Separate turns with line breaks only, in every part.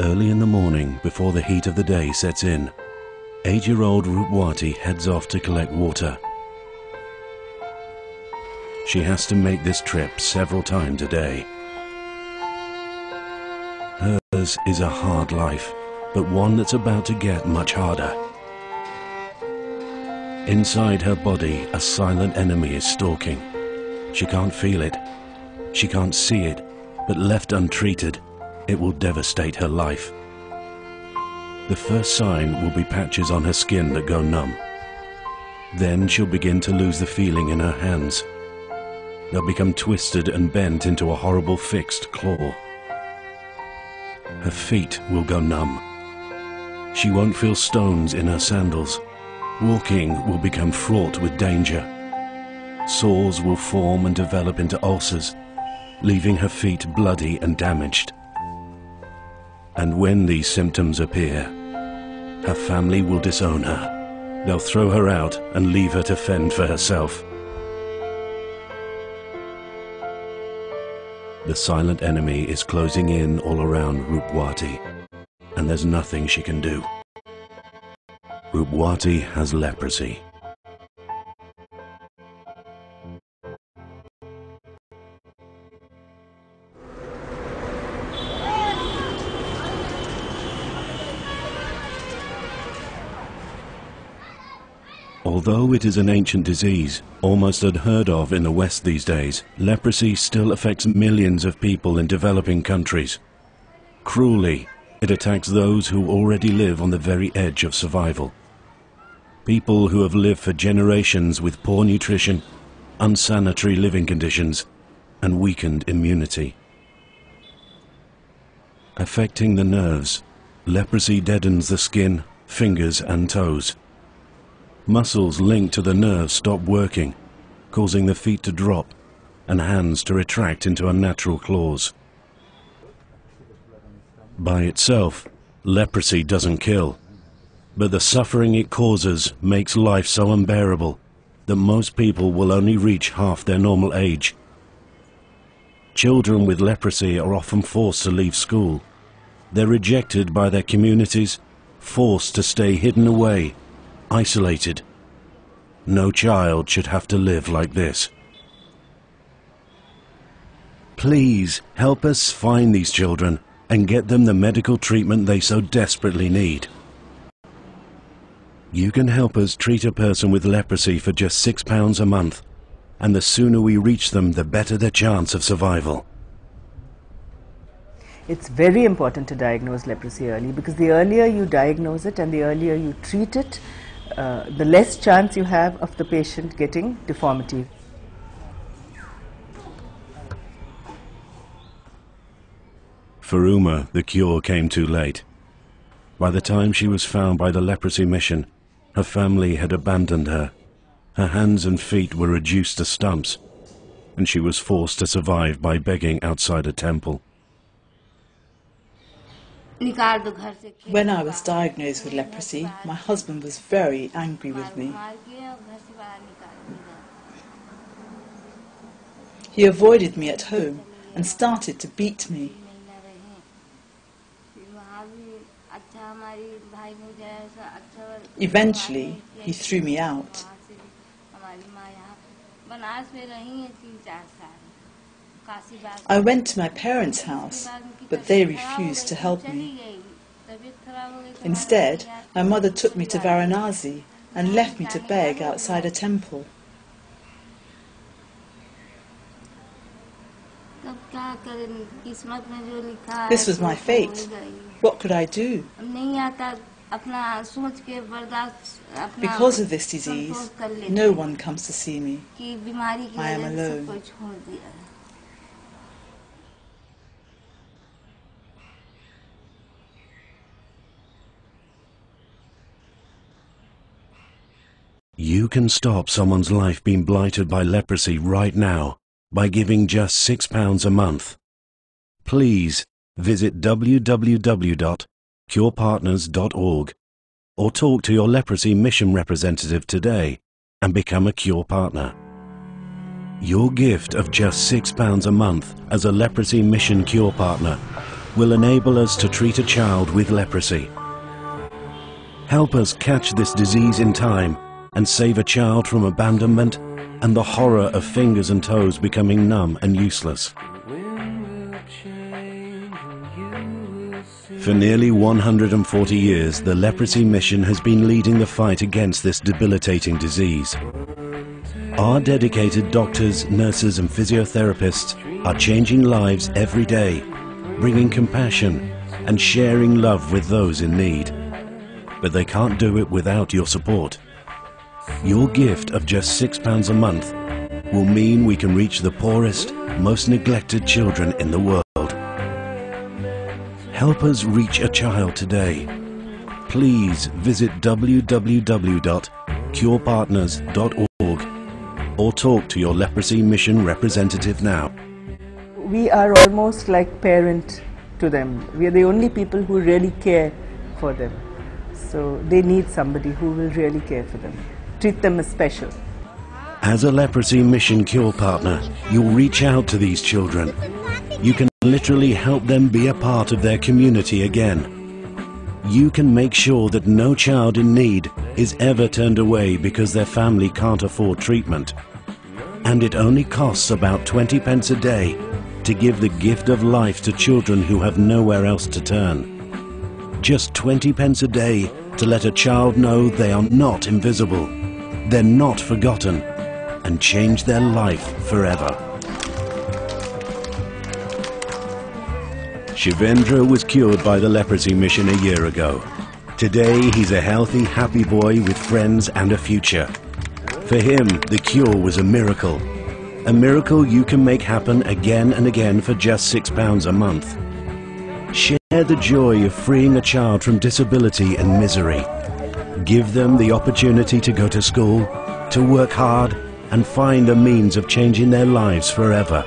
Early in the morning, before the heat of the day sets in, 8-year-old Rupwati heads off to collect water. She has to make this trip several times a day. Hers is a hard life, but one that's about to get much harder. Inside her body, a silent enemy is stalking. She can't feel it, she can't see it, but left untreated, it will devastate her life. The first sign will be patches on her skin that go numb. Then she'll begin to lose the feeling in her hands. They'll become twisted and bent into a horrible fixed claw. Her feet will go numb. She won't feel stones in her sandals. Walking will become fraught with danger. Sores will form and develop into ulcers, leaving her feet bloody and damaged. And when these symptoms appear, her family will disown her. They'll throw her out and leave her to fend for herself. The silent enemy is closing in all around Rupwati, and there's nothing she can do. Rupwati has leprosy. Although it is an ancient disease, almost unheard of in the West these days, leprosy still affects millions of people in developing countries. Cruelly, it attacks those who already live on the very edge of survival. People who have lived for generations with poor nutrition, unsanitary living conditions, and weakened immunity. Affecting the nerves, leprosy deadens the skin, fingers and toes. Muscles linked to the nerves stop working, causing the feet to drop and hands to retract into unnatural claws. By itself, leprosy doesn't kill, but the suffering it causes makes life so unbearable that most people will only reach half their normal age. Children with leprosy are often forced to leave school. They're rejected by their communities, forced to stay hidden away, isolated. No child should have to live like this. Please help us find these children and get them the medical treatment they so desperately need. You can help us treat a person with leprosy for just £6 a month, and the sooner we reach them, the better their chance of survival.
It's very important to diagnose leprosy early, because the earlier you diagnose it and the earlier you treat it, the less chance you have of the patient getting deformity.
For Uma, the cure came too late. By the time she was found by the leprosy mission, her family had abandoned her. Her hands and feet were reduced to stumps, and she was forced to survive by begging outside a temple.
When I was diagnosed with leprosy, my husband was very angry with me. He avoided me at home and started to beat me. Eventually, he threw me out. I went to my parents' house, but they refused to help me. Instead, my mother took me to Varanasi and left me to beg outside a temple. This was my fate. What could I do? Because of this disease, no one comes to see me. I am alone.
You can stop someone's life being blighted by leprosy right now by giving just £6 a month. Please visit www.curepartners.org or talk to your leprosy mission representative today and become a Cure Partner. Your gift of just £6 a month as a leprosy mission Cure Partner will enable us to treat a child with leprosy. Help us catch this disease in time and save a child from abandonment and the horror of fingers and toes becoming numb and useless. For nearly 140 years, the Leprosy Mission has been leading the fight against this debilitating disease. Our dedicated doctors, nurses and physiotherapists are changing lives every day, bringing compassion and sharing love with those in need. But they can't do it without your support. Your gift of just £6 a month will mean we can reach the poorest, most neglected children in the world. Help us reach a child today. Please visit www.curepartners.org or talk to your Leprosy Mission representative now.
We are almost like parent to them. We are the only people who really care for them. So they need somebody who will really care for them. Treat them as special.
As a Leprosy Mission Cure Partner, you'll reach out to these children. You can literally help them be a part of their community again. You can make sure that no child in need is ever turned away because their family can't afford treatment. And it only costs about 20 pence a day to give the gift of life to children who have nowhere else to turn. Just 20 pence a day to let a child know they are not invisible, they're not forgotten, and change their life forever. Shivendra was cured by the Leprosy Mission a year ago. Today he's a healthy, happy boy with friends and a future. For him, the cure was a miracle. A miracle you can make happen again and again for just £6 a month. Share the joy of freeing a child from disability and misery. Give them the opportunity to go to school, to work hard, and find a means of changing their lives forever.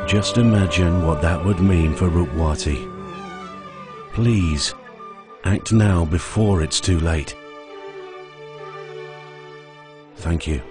Just imagine what that would mean for Rupwati. Please, act now before it's too late. Thank you.